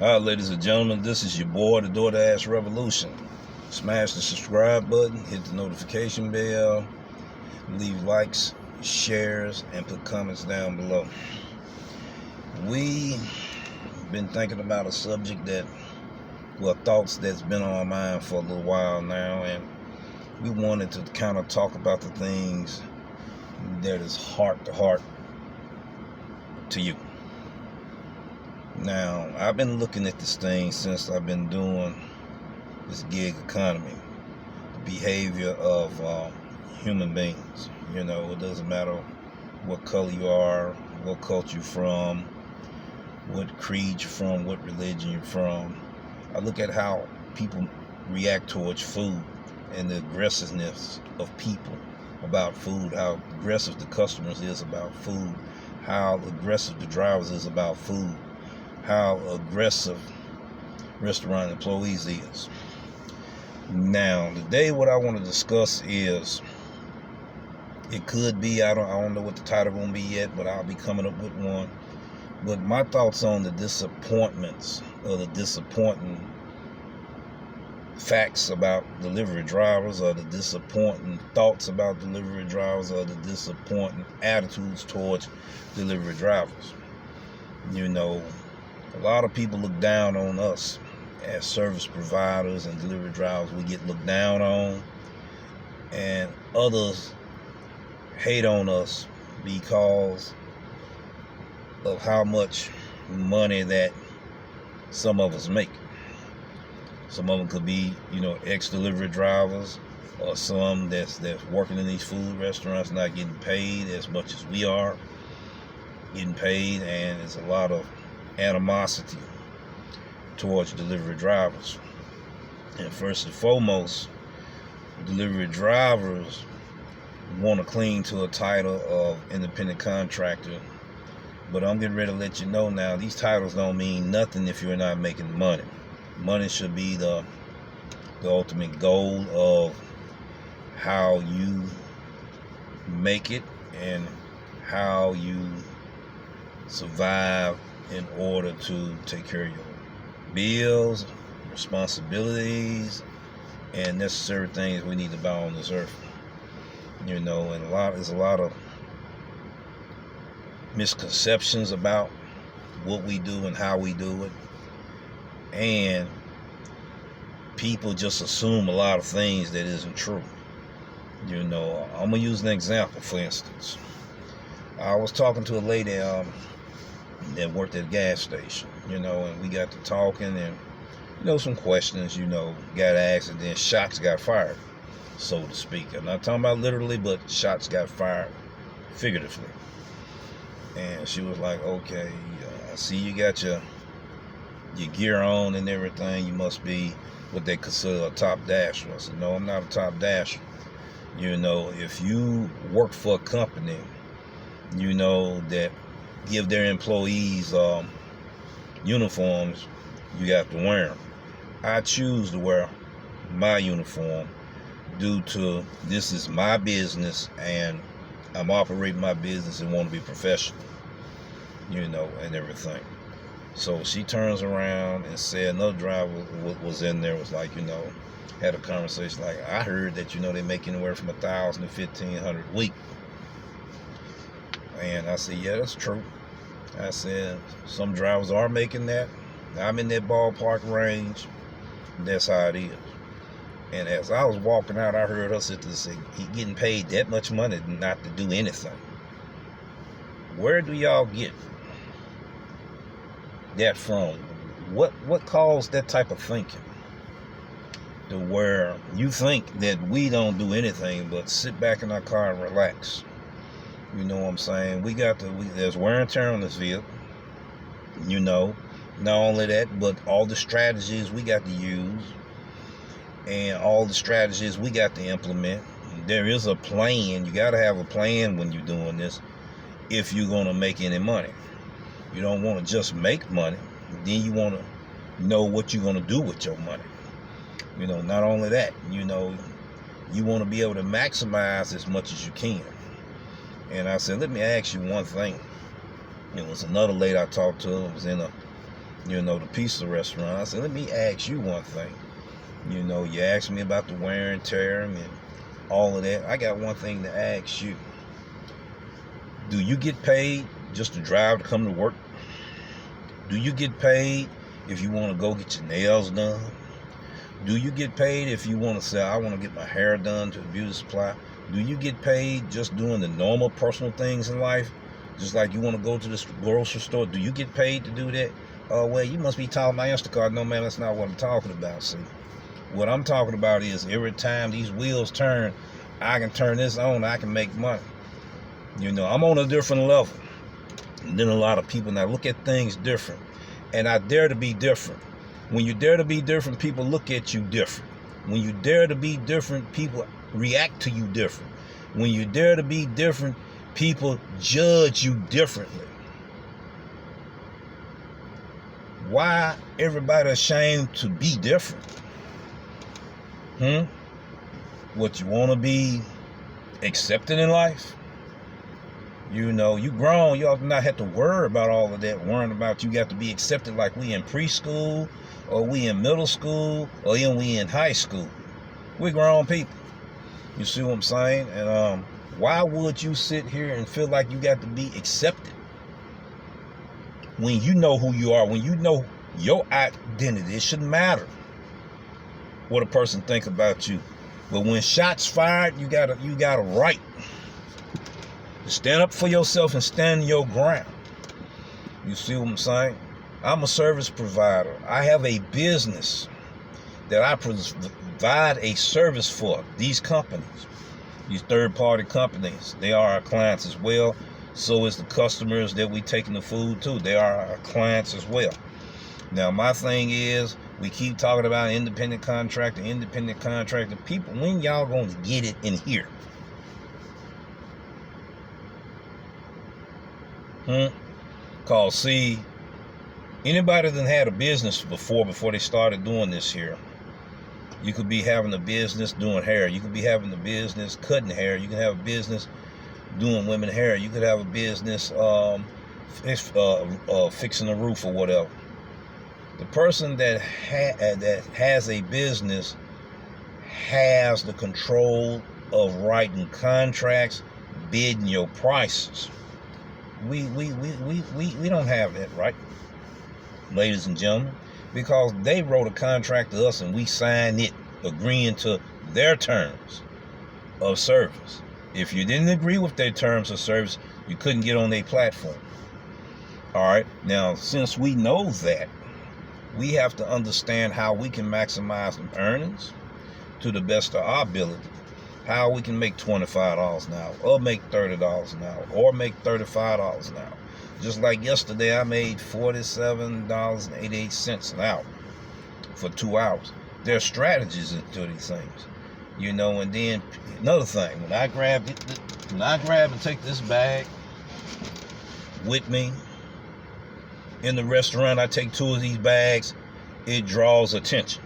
Alright, ladies and gentlemen, this is your boy, the Doordash Revolution. Smash the subscribe button, hit the notification bell, leave likes, shares, and put comments down below. We've been thinking about a subject thoughts that's been on our mind for a little while now, and we wanted to kind of talk about the things that is heart to heart to you. Now, I've been looking at this thing since I've been doing this gig economy, the behavior of human beings. You know, it doesn't matter what color you are, what culture you're from, what creed you're from, what religion you're from. I look at how people react towards food and the aggressiveness of people about food, how aggressive the customers is about food, how aggressive the drivers is about food, how aggressive restaurant employees is. Now, today what I want to discuss is, it could be, I don't know what the title will be yet, but I'll be coming up with one. But my thoughts on the disappointments or the disappointing facts about delivery drivers, or the disappointing thoughts about delivery drivers, or the disappointing attitudes towards delivery drivers. You know, a lot of people look down on us as service providers and delivery drivers. We get looked down on, and others hate on us because of how much money that some of us make. Some of them could be, ex-delivery drivers, or some that's working in these food restaurants not getting paid as much as we are getting paid, and there's a lot of animosity towards delivery drivers. And first and foremost, delivery drivers want to cling to a title of independent contractor, but I'm getting ready to let you know now, these titles don't mean nothing if you're not making money. Money should be the ultimate goal of how you make it and how you survive in order to take care of your bills, responsibilities, and necessary things we need to buy on this earth. And there's a lot of misconceptions about what we do and how we do it, and people just assume a lot of things that isn't true. I'm gonna use an example. For instance, I was talking to a lady that worked at a gas station, and we got to talking, and some questions, got asked, and then shots got fired, so to speak. I'm not talking about literally, but shots got fired figuratively. And she was like, okay, I see you got your gear on and everything. You must be what they consider a top dasher. I said, no, I'm not a top dasher. If you work for a company, that give their employees uniforms, you have to wear them. I choose to wear my uniform due to this is my business, and I'm operating my business and want to be professional, and everything. So she turns around and said, another driver was in there, was like, had a conversation like, I heard that, they make anywhere from 1,000 to 1,500 a week. And I said, yeah, that's true. I said, some drivers are making that. I'm in that ballpark range. That's how it is. And as I was walking out, I heard her sit there and say, he getting paid that much money not to do anything. Where do y'all get that from? What caused that type of thinking? To where you think that we don't do anything but sit back in our car and relax. You know what I'm saying? There's wear and tear on this vehicle. Not only that, but all the strategies we got to use and all the strategies we got to implement. There is a plan. You got to have a plan when you're doing this if you're going to make any money. You don't want to just make money. Then you want to know what you're going to do with your money. Not only that, you want to be able to maximize as much as you can. And I said, let me ask you one thing. It was another lady I talked to. It was in a the pizza restaurant. I said, let me ask you one thing. You asked me about the wear and tear and all of that. I got one thing to ask you. Do you get paid just to drive to come to work? Do you get paid if you want to go get your nails done? Do you get paid if you want to say, I want to get my hair done to a beauty supply? Do you get paid just doing the normal personal things in life? Just like you want to go to the grocery store. Do you get paid to do that? Well, you must be talking about Instacart. No, man, that's not what I'm talking about. See, what I'm talking about is every time these wheels turn, I can turn this on, I can make money. I'm on a different level than a lot of people. Now, look at things different. And I dare to be different. When you dare to be different, people look at you different. When you dare to be different, people react to you different. When you dare to be different, people judge you differently. Why everybody ashamed to be different? What, you want to be accepted in life? You grown. You ought to not have to worry about all of that. Worrying about you got to be accepted like we in preschool, or we in middle school, or even we in high school. We're grown people. You see what I'm saying? And why would you sit here and feel like you got to be accepted when you know who you are, when you know your identity? It shouldn't matter what a person think about you. But when shots fired, you got a right to stand up for yourself and stand your ground. You see what I'm saying? I'm a service provider. I have a business that I provide a service for. These companies, these third-party companies, they are our clients as well. So is the customers that we taking the food to. They are our clients as well. Now, my thing is, we keep talking about independent contractor. People, when y'all going to get it in here? Cause see, anybody that had a business before they started doing this here, you could be having a business doing hair. You could be having a business cutting hair. You can have a business doing women hair. You could have a business fixing a roof or whatever. The person that has a business has the control of writing contracts, bidding your prices. We don't have that, right, ladies and gentlemen? Because they wrote a contract to us and we signed it, agreeing to their terms of service. If you didn't agree with their terms of service, you couldn't get on their platform. All right. Now, since we know that, we have to understand how we can maximize the earnings to the best of our ability. How we can make $25 an hour, or make $30 an hour, or make $35 an hour. Just like yesterday, I made $47.88 an hour for 2 hours. There are strategies into these things, And then another thing, when I grab and take this bag with me in the restaurant, I take 2 of these bags. It draws attention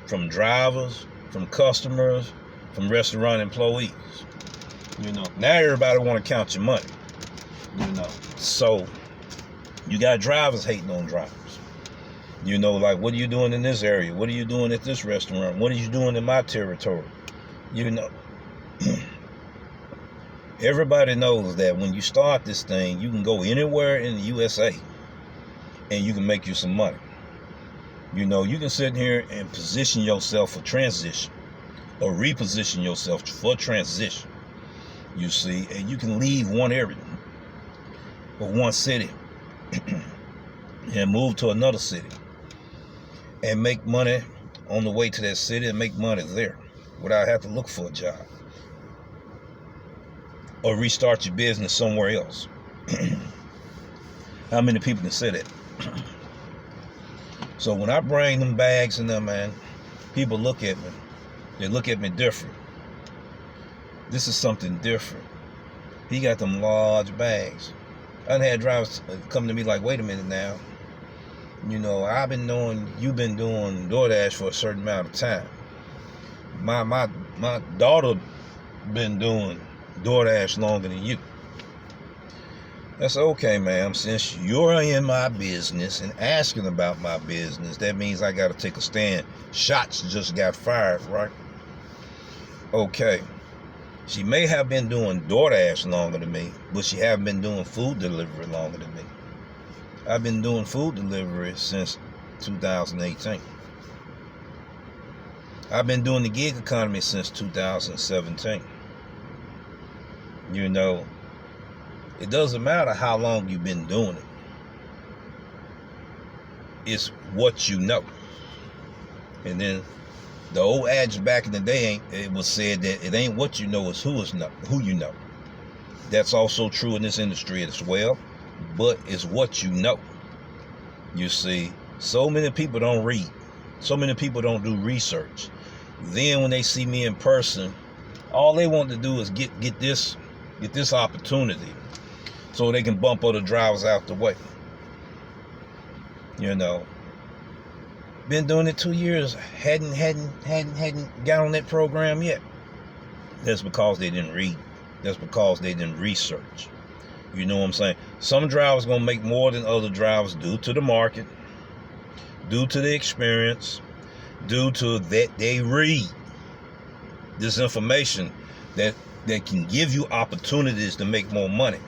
from drivers, from customers, from restaurant employees. Now everybody want to count your money. So you got drivers hating on drivers. Like, what are you doing in this area? What are you doing at this restaurant? What are you doing in my territory? Everybody knows that when you start this thing, you can go anywhere in the USA and you can make you some money. You can sit here and position yourself for transition, or reposition yourself for transition, you see, and you can leave one area or one city and move to another city and make money on the way to that city and make money there without having to look for a job or restart your business somewhere else. How many people can say that? So when I bring them bags in there, man, people look at me. They look at me different. This is something different. He got them large bags. I done had drivers come to me like, wait a minute now. I've been knowing you've been doing Doordash for a certain amount of time. My daughter been doing Doordash longer than you. I said, okay, ma'am, since you're in my business and asking about my business, that means I got to take a stand. Shots just got fired, right? Okay. She may have been doing Doordash longer than me, but she haven't been doing food delivery longer than me. I've been doing food delivery since 2018. I've been doing the gig economy since 2017. You know, it doesn't matter how long you've been doing it. It's what you know. And then the old adage back in the day, it was said that it ain't what you know, it's who you know. That's also true in this industry as well, but it's what you know. You see, so many people don't read. So many people don't do research. Then when they see me in person, all they want to do is get this opportunity so they can bump other drivers out the way. You know, been doing it 2 years, hadn't got on that program yet. That's because they didn't read. That's because they didn't research. You know what I'm saying? Some drivers gonna make more than other drivers due to the market, due to the experience, due to that they read this information that can give you opportunities to make more money.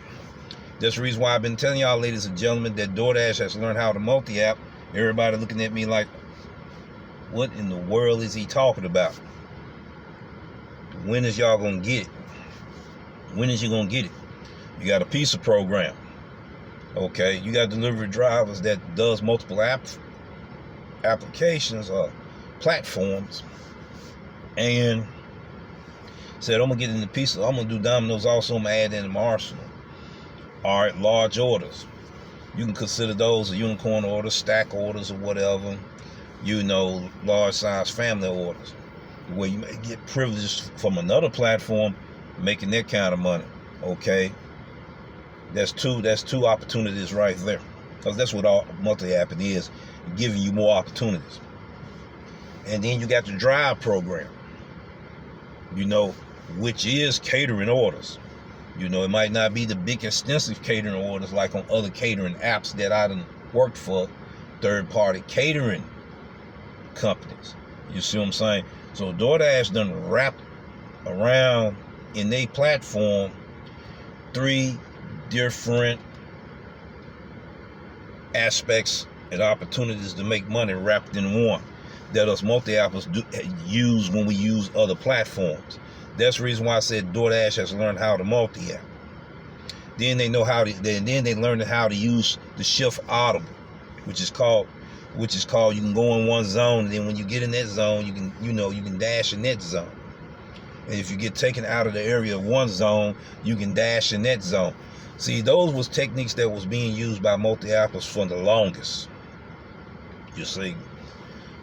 That's the reason why I've been telling y'all, ladies and gentlemen, that Doordash has learned how to multi-app. Everybody looking at me like, what in the world is he talking about? When is y'all gonna get it? When is you gonna get it? You got a piece of program. Okay, you got delivery drivers that does multiple applications or platforms, and said, I'm gonna get in the pieces. I'm gonna do dominoes also. I'm gonna add in my arsenal. All right, large orders. You can consider those a unicorn order, stack orders, or whatever. You know, large size family orders, where you may get privileges from another platform, making that kind of money. Okay, that's two opportunities right there, because that's what all multi-apping is, giving you more opportunities. And then you got the drive program, you know, which is catering orders. You know, it might not be the big extensive catering orders like on other catering apps that I done worked for, third-party catering companies. You see what I'm saying? So Doordash done wrapped around in their platform 3 different aspects and opportunities to make money wrapped in one that us multi-appers use when we use other platforms. That's the reason why I said Doordash has learned how to multi-app. Then they know how to. Then they learned how to use the shift audible, which is called you can go in one zone, and then when you get in that zone, you can dash in that zone. And if you get taken out of the area of one zone, you can dash in that zone. See, those was techniques that was being used by multi-appers for the longest. You see.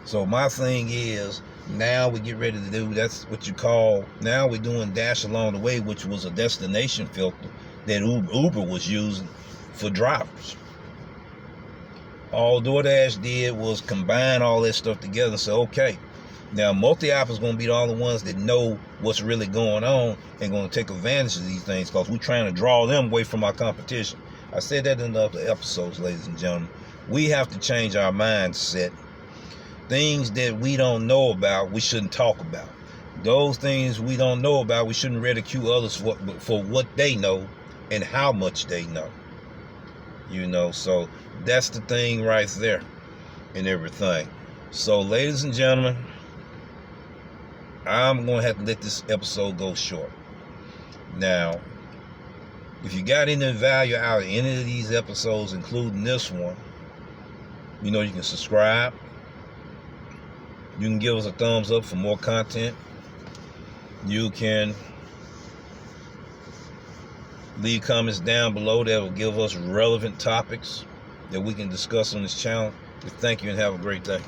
So my thing is, now we get ready to do, that's what you call, now we're doing Dash Along the Way, which was a destination filter that Uber was using for drivers. All Doordash did was combine all that stuff together and say, okay, now multi-appers going to be the only ones that know what's really going on and going to take advantage of these things, because we're trying to draw them away from our competition. I said that in the other episodes, ladies and gentlemen. We have to change our mindset. Things that we don't know about, we shouldn't talk about. Those things we don't know about, we shouldn't ridicule others for what they know and how much they know. You know, so that's the thing right there and everything. So, ladies and gentlemen, I'm going to have to let this episode go short. Now, if you got any value out of any of these episodes, including this one, you know, you can subscribe. You can give us a thumbs up for more content. You can leave comments down below that will give us relevant topics that we can discuss on this channel. Thank you and have a great day.